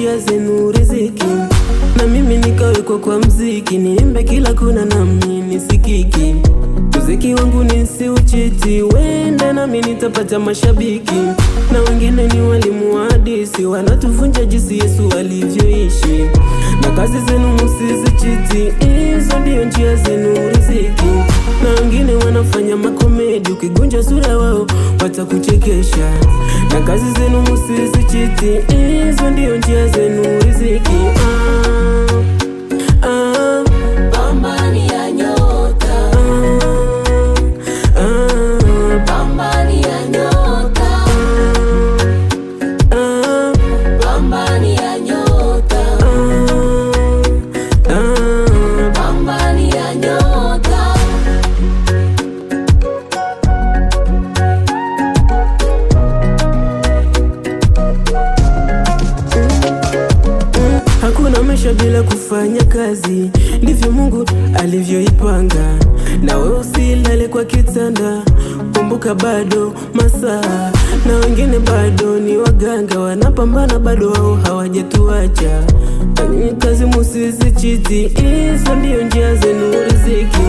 njia zenu riziki, na mimi nikawekwa kwa mziki, niimbe kila kuna nami nisikiki. Muziki wangu nisiuchiti, wenda nami nitapata mashabiki, na wengine ni walimu wa hadithi, wanatuvunja jinsi Yesu alivyoishi. Na kazi zenu msizichiti, hizo ndio njia zenu riziki, na wengine wanafanya makomedi, ukigunja sura wao watakuchekesha. Na kazi zenu msizichiti, hizo ndio njia zenu riziki. Pambania nyota, pambania nyota, pambania nyota, pambania nyota. Hakuna maisha bila kufanya kazi, ndivyo Mungu alivyoipanga. Na wewe usilale kwa kitanda, kumbuka bado masaa. Na wengine bado ni waganga, wanapambana bado wao hawajatuacha. Fanyeni kazi musizichiti, hizo ndio njia zenu riziki.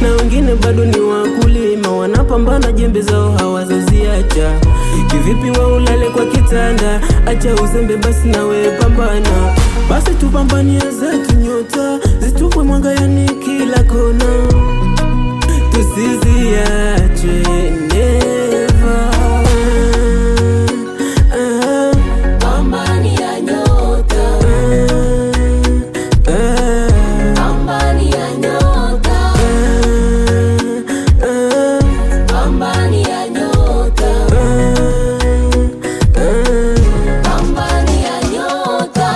Na wengine bado ni wakulima, wanapambana jembe zao hawazoziacha. Kivipi wewe ulale kwa kitanda? Acha uzembe basi nawe pambana. Basi tupambanie zetu nyota, zitupwe mwanga yani kila kona, tusiziache never. Pambania nyota, pambania nyota, pambania nyota, pambania nyota.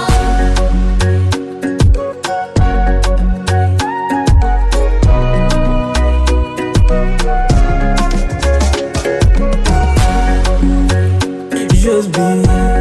Just be